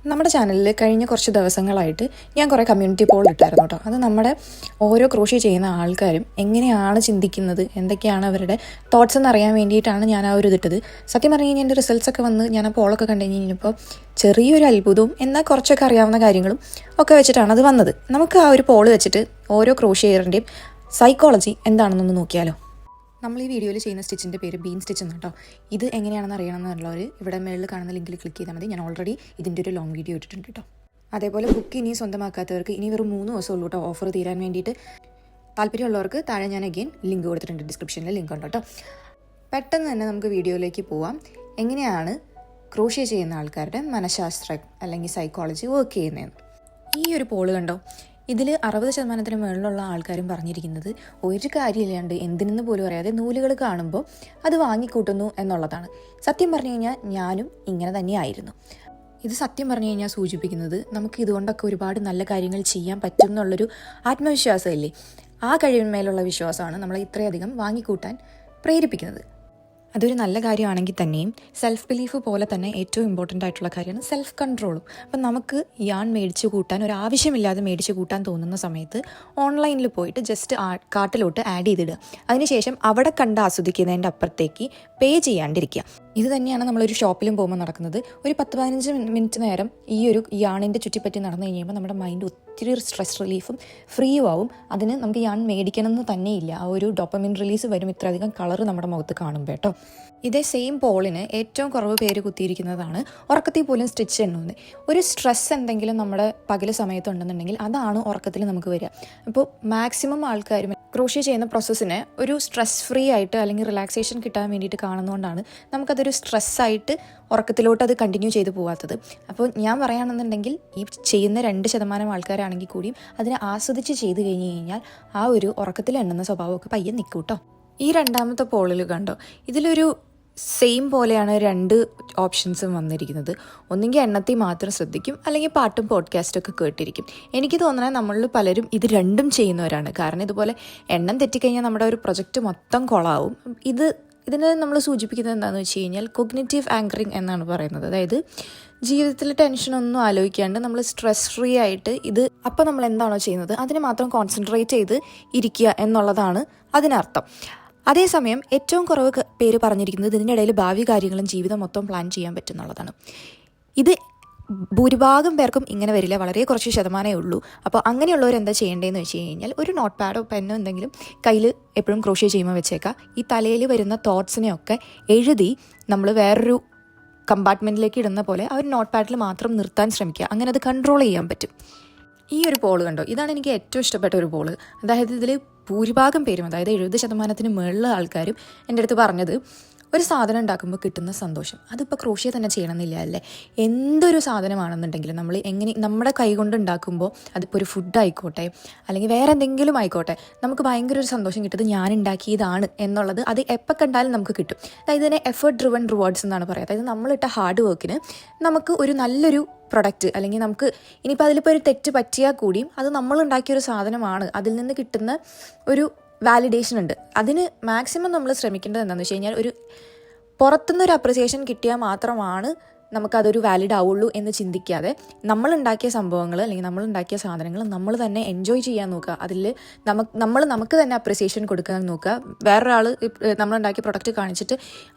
നമ്മുടെ ചാനലിൽ കഴിഞ്ഞ കുറച്ച് ദിവസങ്ങളായിട്ട് ഞാൻ കുറേ കമ്മ്യൂണിറ്റി പോൾ ഇട്ടായിരുന്നു കേട്ടോ. അത് നമ്മുടെ ഓരോ ക്രോഷ്യ ചെയ്യുന്ന ആൾക്കാരും എങ്ങനെയാണ് ചിന്തിക്കുന്നത്, എന്തൊക്കെയാണ് അവരുടെ തോട്ട്സ് എന്നറിയാൻ വേണ്ടിയിട്ടാണ് ഞാൻ ആ ഒരു ഇതിട്ടത്. സത്യം പറഞ്ഞു കഴിഞ്ഞാൽ എൻ്റെ റിസൾട്ട്സൊക്കെ വന്ന് ഞാൻ ആ പോളൊക്കെ കണ്ടു കഴിഞ്ഞപ്പോൾ ചെറിയൊരു അത്ഭുതവും എന്നാൽ കുറച്ചൊക്കെ അറിയാവുന്ന കാര്യങ്ങളും ഒക്കെ വെച്ചിട്ടാണ് അത് വന്നത്. നമുക്ക് ആ ഒരു പോൾ വെച്ചിട്ട് ഓരോ ക്രോഷ്യറിൻ്റെയും സൈക്കോളജി എന്താണെന്നൊന്ന് നോക്കിയാലോ. നമ്മൾ ഈ വീഡിയോയിൽ ചെയ്യുന്ന സ്റ്റിച്ചിൻ്റെ പേര് ബീൻ സ്റ്റിച്ച് എന്ന് കേട്ടോ. ഇത് എങ്ങനെയാണെന്ന് അറിയണമെന്നുള്ളവർ ഇവിടെ മേളിൽ കാണുന്ന ലിങ്കിൽ ക്ലിക്ക് ചെയ്താൽ മതി. ഞാൻ ഓൾറെഡി ഇതിൻ്റെ ഒരു ലോങ് വീഡിയോ ഇട്ടിട്ടുണ്ട് കേട്ടോ. അതേപോലെ ബുക്ക് ഇനി സ്വന്തമാക്കാത്തവർക്ക് ഇനി വെറും 3 ദിവസം ഉള്ളൂ കേട്ടോ ഓഫർ തീരാൻ വേണ്ടിയിട്ട്. താല്പര്യമുള്ളവർക്ക് താഴെ ഞാൻ അഗെയിൻ ലിങ്ക് കൊടുത്തിട്ടുണ്ട്, ഡിസ്ക്രിപ്ഷനിൽ ലിങ്ക് ഉണ്ട് കേട്ടോ. പെട്ടെന്ന് തന്നെ നമുക്ക് വീഡിയോയിലേക്ക് പോവാം. എങ്ങനെയാണ് ക്രോഷ്യ ചെയ്യുന്ന ആൾക്കാരുടെ മനഃശാസ്ത്രം അല്ലെങ്കിൽ സൈക്കോളജി വർക്ക് ചെയ്യുന്നതെന്ന്. ഈ ഒരു പോള് കണ്ടോ, ഇതിൽ 60% മുകളിലുള്ള ആൾക്കാരും പറഞ്ഞിരിക്കുന്നത് ഒരു കാര്യമില്ലാണ്ട് എന്തിനെന്ന് പോലും അറിയാതെ നൂലുകൾ കാണുമ്പോൾ അത് വാങ്ങിക്കൂട്ടുന്നു എന്നുള്ളതാണ്. സത്യം പറഞ്ഞു കഴിഞ്ഞാൽ ഞാനും ഇങ്ങനെ തന്നെയായിരുന്നു. ഇത് സത്യം പറഞ്ഞു കഴിഞ്ഞാൽ സൂചിപ്പിക്കുന്നത് നമുക്ക് ഇതുകൊണ്ടൊക്കെ ഒരുപാട് നല്ല കാര്യങ്ങൾ ചെയ്യാൻ പറ്റും എന്നുള്ളൊരു ആത്മവിശ്വാസമില്ലേ, ആ കഴിവിന്മേലുള്ള വിശ്വാസമാണ് നമ്മളെ ഇത്രയധികം വാങ്ങിക്കൂട്ടാൻ പ്രേരിപ്പിക്കുന്നത്. അതൊരു നല്ല കാര്യമാണെങ്കിൽ തന്നെയും സെൽഫ് ബിലീഫ് പോലെ തന്നെ ഏറ്റവും ഇമ്പോർട്ടൻ്റ് ആയിട്ടുള്ള കാര്യമാണ് സെൽഫ് കൺട്രോളും. അപ്പം നമുക്ക് യാൺ മേടിച്ച് കൂട്ടാൻ ഒരു ആവശ്യമില്ലാതെ മേടിച്ച് കൂട്ടാൻ തോന്നുന്ന സമയത്ത് ഓൺലൈനിൽ പോയിട്ട് ജസ്റ്റ് കാർട്ടിലോട്ട് ആഡ് ചെയ്തിടുക. അതിനുശേഷം അവിടെ കണ്ട് ആസ്വദിക്കുന്നതിൻ്റെ അപ്പുറത്തേക്ക് പേ ചെയ്യാണ്ടിരിക്കുക. ഇത് തന്നെയാണ് നമ്മളൊരു ഷോപ്പിലും പോകുമ്പോൾ നടക്കുന്നത്. ഒരു 10-15 മിനിറ്റ് നേരം ഈ ഒരു യാണിൻ്റെ ചുറ്റിപ്പറ്റി നടന്നു കഴിയുമ്പോൾ നമ്മുടെ മൈൻഡ് ഒത്തിരി സ്ട്രെസ് റിലീഫും ഫ്രീയും ആവും. അതിന് നമുക്ക് യാൺ മേടിക്കണം എന്ന് തന്നെയില്ല, ആ ഒരു ഡോപ്പമിൻ റിലീസ് വരും ഇത്രയധികം കളർ നമ്മുടെ മുഖത്ത് കാണുമ്പോൾ കേട്ടോ. ഇതേ സെയിം പോളിന് ഏറ്റവും കുറവ് പേര് കുത്തിയിരിക്കുന്നതാണ് ഉറക്കത്തിൽ പോലും സ്റ്റിച്ച് എണ്ണുന്നത്. ഒരു സ്ട്രെസ് എന്തെങ്കിലും നമ്മുടെ പകൽ സമയത്തുണ്ടെന്നുണ്ടെങ്കിൽ അതാണ് ഉറക്കത്തിൽ നമുക്ക് വരിക. അപ്പോൾ മാക്സിമം ആൾക്കാരും ക്രോഷ്യ ചെയ്യുന്ന പ്രോസസ്സിനെ ഒരു സ്ട്രെസ് ഫ്രീ ആയിട്ട് അല്ലെങ്കിൽ റിലാക്സേഷൻ കിട്ടാൻ വേണ്ടിയിട്ട് കാണുന്നതുകൊണ്ടാണ് നമുക്കതൊരു സ്ട്രെസ്സായിട്ട് ഉറക്കത്തിലോട്ട് അത് കണ്ടിന്യൂ ചെയ്ത് പോകാത്തത്. അപ്പോൾ ഞാൻ പറയുകയാണെന്നുണ്ടെങ്കിൽ ഈ ചെയ്യുന്ന 2% ആൾക്കാരാണെങ്കിൽ കൂടിയും അതിനെ ആസ്വദിച്ച് ചെയ്ത് കഴിഞ്ഞ് കഴിഞ്ഞാൽ ആ ഒരു ഉറക്കത്തിൽ എണ്ണുന്ന സ്വഭാവമൊക്കെ പയ്യെ നിൽക്കും കേട്ടോ. ഈ രണ്ടാമത്തെ പോളിൽ കണ്ടോ, ഇതിലൊരു സെയിം പോലെയാണ് 2 ഓപ്ഷൻസും വന്നിരിക്കുന്നത്. ഒന്നെങ്കിൽ എണ്ണത്തിൽ മാത്രം ശ്രദ്ധിക്കും, അല്ലെങ്കിൽ പാട്ടും പോഡ്കാസ്റ്റൊക്കെ കേട്ടിരിക്കും. എനിക്ക് തോന്നുന്നത് നമ്മളിൽ പലരും ഇത് രണ്ടും ചെയ്യുന്നവരാണ്. കാരണം ഇതുപോലെ എണ്ണം തെറ്റിക്കഴിഞ്ഞാൽ നമ്മുടെ ഒരു പ്രൊജക്റ്റ് മൊത്തം കൊളാവും. ഇതിനെ നമ്മൾ സൂചിപ്പിക്കുന്നത് എന്താണെന്ന് വെച്ച് കഴിഞ്ഞാൽ കൊഗ്നിറ്റീവ് ആങ്കറിങ് എന്നാണ് പറയുന്നത്. അതായത് ജീവിതത്തിൽ ടെൻഷനൊന്നും ആലോചിക്കാണ്ട് നമ്മൾ സ്ട്രെസ് ഫ്രീ ആയിട്ട് അപ്പോൾ നമ്മൾ എന്താണോ ചെയ്യുന്നത് അതിന് മാത്രം കോൺസെൻട്രേറ്റ് ചെയ്ത് ഇരിക്കുക എന്നുള്ളതാണ് അതിനർത്ഥം. അതേസമയം ഏറ്റവും കുറവ് പേര് പറഞ്ഞിരിക്കുന്നത് ഇതിൻ്റെ ഇടയിൽ ഭാവി കാര്യങ്ങളും ജീവിതം മൊത്തം പ്ലാൻ ചെയ്യാൻ പറ്റുന്നുള്ളതാണ്. ഇത് ഭൂരിഭാഗം പേർക്കും ഇങ്ങനെ വരില്ല, വളരെ കുറച്ച് ശതമാനമേ ഉള്ളൂ. അപ്പോൾ അങ്ങനെയുള്ളവർ എന്താ ചെയ്യേണ്ടതെന്ന് വെച്ച് കഴിഞ്ഞാൽ ഒരു നോട്ട് പാഡോ പെന്നോ എന്തെങ്കിലും കയ്യിൽ എപ്പോഴും ക്രോഷ്യ ചെയ്യുമ്പോൾ വെച്ചേക്കാം. ഈ തലയിൽ വരുന്ന തോട്ട്സിനെയൊക്കെ എഴുതി നമ്മൾ വേറൊരു കമ്പാർട്ട്മെൻറ്റിലേക്ക് ഇടുന്ന പോലെ ആ ഒരു നോട്ട് പാഡിൽ മാത്രം നിർത്താൻ ശ്രമിക്കുക. അങ്ങനെ അത് കൺട്രോൾ ചെയ്യാൻ പറ്റും. ഈ ഒരു പോള് കണ്ടോ, ഇതാണ് എനിക്ക് ഏറ്റവും ഇഷ്ടപ്പെട്ട ഒരു പോള്. അതായത് ഇതിൽ ഭൂരിഭാഗം പേരും, അതായത് 70% മുകളിലുള്ള ആൾക്കാരും എൻ്റെ അടുത്ത് പറഞ്ഞത് ഒരു സാധനം ഉണ്ടാക്കുമ്പോൾ കിട്ടുന്ന സന്തോഷം അതിപ്പോൾ ക്രോഷ്യ തന്നെ ചെയ്യണമെന്നില്ല അല്ലേ. എന്തൊരു സാധനമാണെന്നുണ്ടെങ്കിലും നമ്മൾ നമ്മുടെ കൈ കൊണ്ട് ഉണ്ടാക്കുമ്പോൾ അതിപ്പോൾ ഒരു ഫുഡ് ആയിക്കോട്ടെ അല്ലെങ്കിൽ വേറെ എന്തെങ്കിലും ആയിക്കോട്ടെ, നമുക്ക് ഭയങ്കര ഒരു സന്തോഷം കിട്ടുന്നത് ഞാൻ ഉണ്ടാക്കിയതാണ് എന്നുള്ളത് അത് എപ്പോൾ കണ്ടാലും നമുക്ക് കിട്ടും. അതായത് ഇതിനെ എഫേർട്ട് ഡ്രിവൺ റിവാർഡ്സ് എന്നാണ് പറയുക. അതായത് നമ്മളിട്ട ഹാർഡ് വർക്കിന് നമുക്ക് ഒരു നല്ലൊരു പ്രൊഡക്റ്റ്, അല്ലെങ്കിൽ നമുക്ക് ഇനിയിപ്പോൾ അതിലിപ്പോൾ ഒരു തെറ്റ് പറ്റിയാൽ കൂടിയും അത് നമ്മളുണ്ടാക്കിയൊരു സാധനമാണ്, അതിൽ നിന്ന് കിട്ടുന്ന ഒരു വാലിഡേഷൻ ഉണ്ട്. അതിന് മാക്സിമം നമ്മൾ ശ്രമിക്കേണ്ടത് എന്താണെന്ന് വെച്ച് കഴിഞ്ഞാൽ ഒരു പുറത്തുനിന്നൊരു അപ്രിസിയേഷൻ കിട്ടിയാൽ മാത്രമാണ് നമുക്കതൊരു വാലിഡ് ആവുള്ളൂ എന്ന് ചിന്തിക്കാതെ നമ്മളുണ്ടാക്കിയ സംഭവങ്ങൾ അല്ലെങ്കിൽ നമ്മളുണ്ടാക്കിയ സാധനങ്ങൾ നമ്മൾ തന്നെ എൻജോയ് ചെയ്യാൻ നോക്കുക. അതിൽ നമുക്ക് തന്നെ അപ്രിസിയേഷൻ കൊടുക്കാൻ നോക്കുക. വേറൊരാൾ നമ്മളുണ്ടാക്കിയ പ്രൊഡക്റ്റ് കാണിച്ചിട്ട്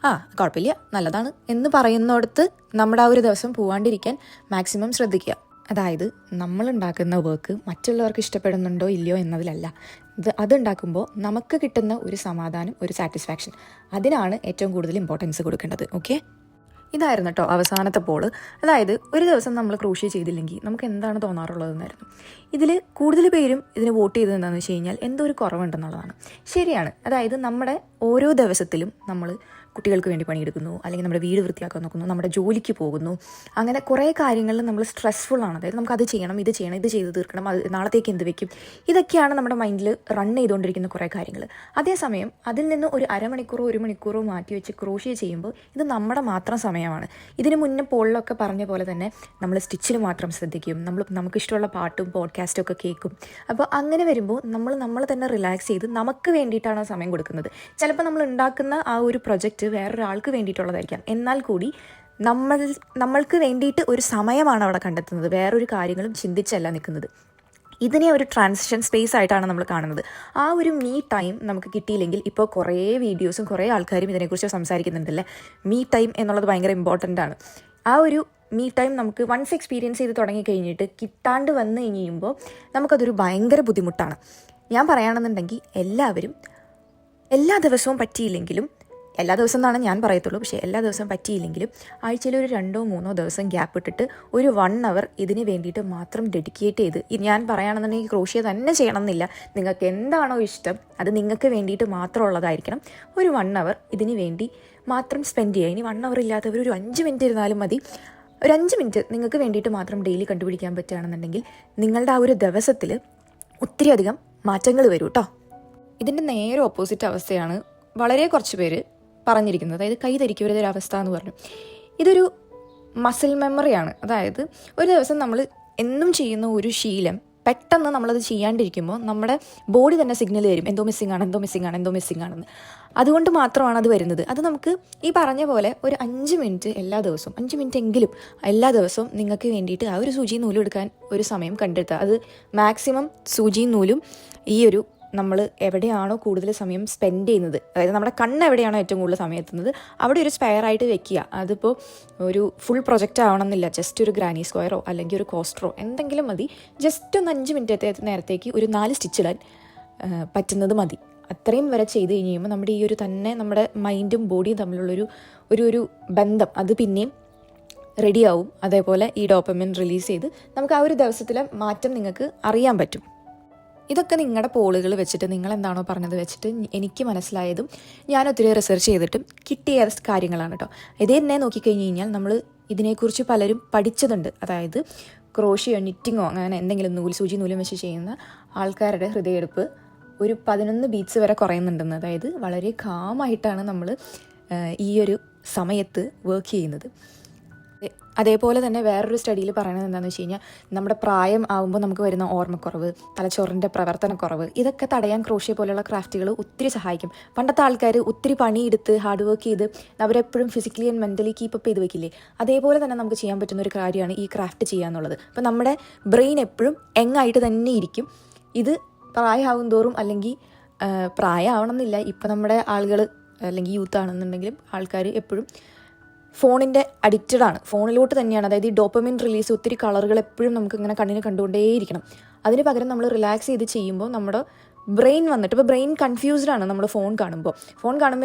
കുഴപ്പമില്ല നല്ലതാണ് എന്ന് പറയുന്നിടത്ത് നമ്മുടെ ആ ഒരു ദിവസം പോവാണ്ടിരിക്കാൻ മാക്സിമം ശ്രദ്ധിക്കുക. അതായത് നമ്മളുണ്ടാക്കുന്ന വർക്ക് മറ്റുള്ളവർക്ക് ഇഷ്ടപ്പെടുന്നുണ്ടോ ഇല്ലയോ എന്നതിലല്ല, അതുണ്ടാക്കുമ്പോൾ നമുക്ക് കിട്ടുന്ന ഒരു സമാധാനം, ഒരു സാറ്റിസ്ഫാക്ഷൻ, അതിനാണ് ഏറ്റവും കൂടുതൽ ഇമ്പോർട്ടൻസ് കൊടുക്കേണ്ടത്. ഓക്കെ, ഇതായിരുന്നു കേട്ടോ അവസാനത്തെ പോള്. അതായത് ഒരു ദിവസം നമ്മൾ ക്രോഷ്യ ചെയ്തില്ലെങ്കിൽ നമുക്ക് എന്താണ് തോന്നാറുള്ളതെന്നായിരുന്നു. ഇതിൽ കൂടുതൽ പേരും ഇതിന് വോട്ട് ചെയ്തത് എന്താണെന്ന് വെച്ച് കഴിഞ്ഞാൽ എന്തോ ഒരു കുറവുണ്ടെന്നുള്ളതാണ്. ശരിയാണ്. അതായത് നമ്മുടെ ഓരോ ദിവസത്തിലും നമ്മൾ കുട്ടികൾക്ക് വേണ്ടി പണിയെടുക്കുന്നു, അല്ലെങ്കിൽ നമ്മുടെ വീട് വൃത്തിയാക്കാൻ നോക്കുന്നു, നമ്മുടെ ജോലിക്ക് പോകുന്നു, അങ്ങനെ കുറേ കാര്യങ്ങളിൽ നമ്മൾ സ്ട്രെസ്ഫുള്ളാണ്. അതായത് നമുക്കത് ചെയ്യണം, ഇത് ചെയ്യണം, ഇത് ചെയ്ത് തീർക്കണം, അത് നാളത്തേക്ക് എന്ത് വെക്കും, ഇതൊക്കെയാണ് നമ്മുടെ മൈൻഡിൽ റൺ ചെയ്തുകൊണ്ടിരിക്കുന്ന കുറേ കാര്യങ്ങൾ. അതേസമയം അതിൽ നിന്ന് ഒരു അരമണിക്കൂറോ 1 മണിക്കൂറോ മാറ്റി വെച്ച് ക്രോഷ്യ ചെയ്യുമ്പോൾ ഇത് നമ്മുടെ മാത്രം സമയമാണ്. ഇതിന് മുന്നേ പോളിലൊക്കെ പറഞ്ഞ പോലെ തന്നെ നമ്മൾ സ്റ്റിച്ചിൽ മാത്രം ശ്രദ്ധിക്കും, നമുക്കിഷ്ടമുള്ള പാട്ടും പോഡ്കാസ്റ്റും ഒക്കെ കേൾക്കും. അപ്പോൾ അങ്ങനെ വരുമ്പോൾ നമ്മൾ തന്നെ റിലാക്സ് ചെയ്ത് നമുക്ക് വേണ്ടിയിട്ടാണ് സമയം കൊടുക്കുന്നത്. ചിലപ്പോൾ നമ്മൾ ഉണ്ടാക്കുന്ന ആ ഒരു പ്രൊജക്റ്റ് വേറൊരാൾക്ക് വേണ്ടിയിട്ടുള്ളതായിരിക്കാം, എന്നാൽ കൂടി നമ്മൾക്ക് വേണ്ടിയിട്ട് ഒരു സമയമാണ് അവിടെ കണ്ടെത്തുന്നത്, വേറൊരു കാര്യങ്ങളും ചിന്തിച്ചല്ല നിൽക്കുന്നത്. ഇതിനെ ഒരു ട്രാൻസിഷൻ സ്പേസ് ആയിട്ടാണ് നമ്മൾ കാണുന്നത്. ആ ഒരു മീ ടൈം നമുക്ക് കിട്ടിയില്ലെങ്കിൽ, ഇപ്പോൾ കുറേ വീഡിയോസും കുറേ ആൾക്കാരും ഇതിനെക്കുറിച്ച് സംസാരിക്കുന്നുണ്ടല്ലേ, മീ ടൈം എന്നുള്ളത് ഭയങ്കര ഇമ്പോർട്ടൻ്റ് ആണ്. ആ ഒരു മീ ടൈം നമുക്ക് വൺസ് എക്സ്പീരിയൻസ് ചെയ്ത് തുടങ്ങിക്കഴിഞ്ഞിട്ട് കിട്ടാണ്ട് വന്നു കഴിയുമ്പോൾ നമുക്കതൊരു ഭയങ്കര ബുദ്ധിമുട്ടാണ്. ഞാൻ പറയുകയാണെന്നുണ്ടെങ്കിൽ എല്ലാവരും എല്ലാ ദിവസവും പറ്റിയില്ലെങ്കിലും, എല്ലാ ദിവസം എന്നാണ് ഞാൻ പറയത്തുള്ളൂ, പക്ഷേ എല്ലാ ദിവസവും പറ്റിയില്ലെങ്കിലും ആഴ്ചയിൽ ഒരു 2-3 ദിവസം ഗ്യാപ്പ് ഇട്ടിട്ട് ഒരു 1 hour ഇതിന് വേണ്ടിയിട്ട് മാത്രം ഡെഡിക്കേറ്റ് ചെയ്ത്, ഞാൻ പറയുകയാണെന്നുണ്ടെങ്കിൽ ക്രോഷ്യ തന്നെ ചെയ്യണം എന്നില്ല, നിങ്ങൾക്ക് എന്താണോ ഇഷ്ടം അത് നിങ്ങൾക്ക് വേണ്ടിയിട്ട് മാത്രമുള്ളതായിരിക്കണം. ഒരു 1 hour ഇതിന് വേണ്ടി മാത്രം സ്പെൻഡ് ചെയ്യുക. ഇനി 1 hour ഇല്ലാത്തവർ ഒരു 5 മിനിറ്റ് ഇരുന്നാലും മതി. ഒരു 5 മിനിറ്റ് നിങ്ങൾക്ക് വേണ്ടിയിട്ട് മാത്രം ഡെയിലി കണ്ടുപിടിക്കാൻ പറ്റുകയാണെന്നുണ്ടെങ്കിൽ നിങ്ങളുടെ ആ ഒരു ദിവസത്തിൽ ഒത്തിരി അധികം മാറ്റങ്ങൾ വരും കേട്ടോ. ഇതിൻ്റെ നേരെ ഓപ്പോസിറ്റ് അവസ്ഥയാണ് വളരെ കുറച്ച് പേര് പറഞ്ഞിരിക്കുന്നത്. അതായത് കൈതരിക്കരുതൊരു അവസ്ഥ എന്ന് പറഞ്ഞു. ഇതൊരു മസിൽ മെമ്മറിയാണ്. അതായത് ഒരു ദിവസം നമ്മൾ എന്നും ചെയ്യുന്ന ഒരു ശീലം പെട്ടെന്ന് നമ്മളത് ചെയ്യാണ്ടിരിക്കുമ്പോൾ നമ്മുടെ ബോഡി തന്നെ സിഗ്നൽ തരും, എന്തോ മിസ്സിംഗ് ആണെന്ന്. അതുകൊണ്ട് മാത്രമാണ് അത് വരുന്നത്. അത് നമുക്ക് ഈ പറഞ്ഞ പോലെ ഒരു 5 മിനിറ്റ് എല്ലാ ദിവസവും, 5 മിനിറ്റ് എങ്കിലും എല്ലാ ദിവസവും നിങ്ങൾക്ക് വേണ്ടിയിട്ട് ആ ഒരു സൂചിയും നൂലും എടുക്കാൻ ഒരു സമയം കണ്ടെത്തുക. അത് മാക്സിമം സൂചിയും നൂലും ഈ ഒരു നമ്മൾ എവിടെയാണോ കൂടുതൽ സമയം സ്പെൻഡ് ചെയ്യുന്നത്, അതായത് നമ്മുടെ കണ്ണ് എവിടെയാണോ ഏറ്റവും കൂടുതൽ സമയം എത്തുന്നത് അവിടെ ഒരു സ്പെയറായിട്ട് വെക്കുക. അതിപ്പോൾ ഒരു ഫുൾ പ്രൊജക്റ്റ് ആവണമെന്നില്ല, ജസ്റ്റ് ഒരു ഗ്രാനി സ്ക്വയറോ അല്ലെങ്കിൽ ഒരു കോസ്റ്ററോ എന്തെങ്കിലും മതി. ജസ്റ്റ് ഒന്ന് 5 മിനിറ്റ് നേരത്തേക്ക് ഒരു 4 സ്റ്റിച്ച് ഇടാൻ പറ്റുന്നത് മതി. അത്രയും വരെ ചെയ്ത് കഴിയുമ്പോൾ നമ്മുടെ ഈ ഒരു തന്നെ നമ്മുടെ മൈൻഡും ബോഡിയും തമ്മിലുള്ളൊരു ഒരു ബന്ധം അത് പിന്നെയും റെഡിയാവും. അതേപോലെ ഈ ഡോപ്പമിൻ റിലീസ് ചെയ്ത് നമുക്ക് ആ ഒരു ദിവസത്തിലെ മാറ്റം നിങ്ങൾക്ക് അറിയാൻ പറ്റും. ഇതൊക്കെ നിങ്ങളുടെ പോളുകൾ വെച്ചിട്ട്, നിങ്ങൾ എന്താണോ പറഞ്ഞത് വെച്ചിട്ട് എനിക്ക് മനസ്സിലായതും ഞാൻ ഒത്തിരി റിസർച്ച് ചെയ്തിട്ടും കിട്ടിയ കാര്യങ്ങളാണ് കേട്ടോ. ഇതേ തന്നെ നോക്കിക്കഴിഞ്ഞ് കഴിഞ്ഞാൽ നമ്മൾ ഇതിനെക്കുറിച്ച് പലരും പഠിച്ചതുണ്ട്. അതായത് ക്രോഷിയോ നിറ്റിങ്ങോ അങ്ങനെ എന്തെങ്കിലും സൂചി നൂലും വെച്ച് ചെയ്യുന്ന ആൾക്കാരുടെ ഹൃദയമെടുപ്പ് ഒരു 11 ബീറ്റ്സ് വരെ കുറയുന്നുണ്ടെന്ന്. അതായത് വളരെ കാമായിട്ടാണ് നമ്മൾ ഈ ഒരു സമയത്ത് വർക്ക് ചെയ്യുന്നത്. അതേപോലെ തന്നെ വേറൊരു സ്റ്റഡിയിൽ പറയുന്നത് എന്താണെന്ന് വെച്ച് കഴിഞ്ഞാൽ, നമ്മുടെ പ്രായം ആകുമ്പോൾ നമുക്ക് വരുന്ന ഓർമ്മക്കുറവ്, തലച്ചോറിൻ്റെ പ്രവർത്തനക്കുറവ്, ഇതൊക്കെ തടയാൻ ക്രോഷ്യ പോലെയുള്ള ക്രാഫ്റ്റുകൾ ഒത്തിരി സഹായിക്കും. പണ്ടത്തെ ആൾക്കാർ ഒത്തിരി പണിയെടുത്ത് ഹാർഡ് വർക്ക് ചെയ്ത് അവരെപ്പോഴും ഫിസിക്കലി ആൻഡ് മെൻ്റലി കീപ്പപ്പ് ചെയ്ത് വെക്കില്ലേ, അതേപോലെ തന്നെ നമുക്ക് ചെയ്യാൻ പറ്റുന്ന ഒരു കാര്യമാണ് ഈ ക്രാഫ്റ്റ് ചെയ്യുക എന്നുള്ളത്. അപ്പോൾ നമ്മുടെ ബ്രെയിൻ എപ്പോഴും യങ്ങായിട്ട് തന്നെ ഇരിക്കും. ഇത് പ്രായമാവും തോറും, അല്ലെങ്കിൽ പ്രായമാവണമെന്നില്ല, ഇപ്പം നമ്മുടെ ആളുകൾ അല്ലെങ്കിൽ യൂത്ത് ആണെന്നുണ്ടെങ്കിലും ആൾക്കാർ എപ്പോഴും ഫോണിൻ്റെ അഡിക്റ്റഡാണ്, ഫോണിലോട്ട് തന്നെയാണ്. അതായത് ഈ ഡോപ്പമിൻ റിലീസ്, ഒത്തിരി കളറുകൾ എപ്പോഴും നമുക്ക് ഇങ്ങനെ കണ്ണിന് കണ്ടുകൊണ്ടേയിരിക്കണം. അതിന് പകരം നമ്മൾ റിലാക്സ് ചെയ്ത് ചെയ്യുമ്പോൾ നമ്മുടെ ബ്രെയിൻ വന്നിട്ട്, ഇപ്പോൾ ബ്രെയിൻ കൺഫ്യൂസ്ഡ് ആണ് നമ്മൾ ഫോൺ കാണുമ്പോൾ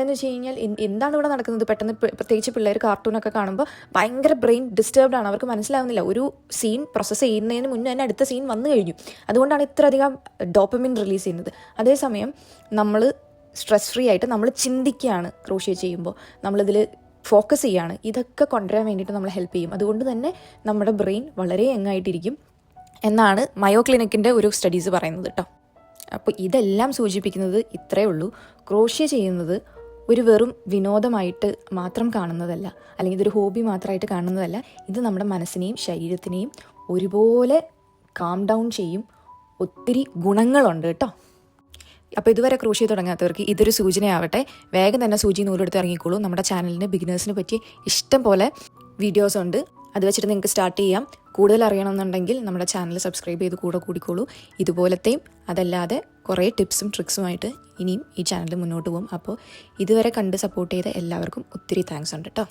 എന്ന് വെച്ച് കഴിഞ്ഞാൽ എന്താണ് ഇവിടെ നടക്കുന്നത്. പെട്ടെന്ന് പ്രത്യേകിച്ച് പിള്ളേർ കാർട്ടൂണൊക്കെ കാണുമ്പോൾ ഭയങ്കര ബ്രെയിൻ ഡിസ്റ്റർബ്ഡ് ആണ്, അവർക്ക് മനസ്സിലാവുന്നില്ല. ഒരു സീൻ പ്രോസസ്സ് ചെയ്യുന്നതിന് മുന്നേ തന്നെ അടുത്ത സീൻ വന്നു കഴിഞ്ഞു. അതുകൊണ്ടാണ് ഇത്ര അധികം ഡോപ്പമിൻ റിലീസ് ചെയ്യുന്നത്. അതേസമയം നമ്മൾ സ്ട്രെസ് ഫ്രീ ആയിട്ട് നമ്മൾ ചിന്തിക്കുകയാണ് ക്രോഷ്യ ചെയ്യുമ്പോൾ, നമ്മളിതിൽ ഫോക്കസ് ചെയ്യുകയാണ്. ഇതൊക്കെ കൊണ്ടുവരാൻ വേണ്ടിയിട്ട് നമ്മൾ ഹെൽപ്പ് ചെയ്യും. അതുകൊണ്ട് തന്നെ നമ്മുടെ ബ്രെയിൻ വളരെ യങ്ങായിട്ടിരിക്കും എന്നാണ് മയോ ക്ലിനിക്കിൻ്റെ ഒരു സ്റ്റഡീസ് പറയുന്നത് കേട്ടോ. അപ്പോൾ ഇതെല്ലാം സൂചിപ്പിക്കുന്നത് ഇത്രയേ ഉള്ളൂ. ക്രോഷ്യ ചെയ്യുന്നത് ഒരു വെറും വിനോദമായിട്ട് മാത്രം കാണുന്നതല്ല, അല്ലെങ്കിൽ ഇതൊരു ഹോബി മാത്രമായിട്ട് കാണുന്നതല്ല. ഇത് നമ്മുടെ മനസ്സിനെയും ശരീരത്തിനെയും ഒരുപോലെ കാം ഡൗൺ ചെയ്യും. ഒത്തിരി ഗുണങ്ങളുണ്ട് കേട്ടോ. അപ്പോൾ ഇതുവരെ ക്രോഷ്യ തുടങ്ങാത്തവർക്ക് ഇതൊരു സൂചനയാവട്ടെ. വേഗം തന്നെ സൂചി നൂലെടുത്ത് ഇറങ്ങിക്കോളൂ. നമ്മുടെ ചാനലിന് ബിഗിനേഴ്സിന് പറ്റി ഇഷ്ടം പോലെ വീഡിയോസ് ഉണ്ട്. അത് വെച്ചിട്ട് നിങ്ങൾക്ക് സ്റ്റാർട്ട് ചെയ്യാം. കൂടുതൽ അറിയണമെന്നുണ്ടെങ്കിൽ നമ്മുടെ ചാനൽ സബ്സ്ക്രൈബ് ചെയ്ത് കൂടിക്കോളൂ. ഇതുപോലത്തെയും അതല്ലാതെ കുറേ ടിപ്സും ട്രിക്സുമായിട്ട് ഇനിയും ഈ ചാനൽ മുന്നോട്ട് പോകും. അപ്പോൾ ഇതുവരെ കണ്ട് സപ്പോർട്ട് ചെയ്ത എല്ലാവർക്കും ഒത്തിരി താങ്ക്സ് ഉണ്ട് കേട്ടോ.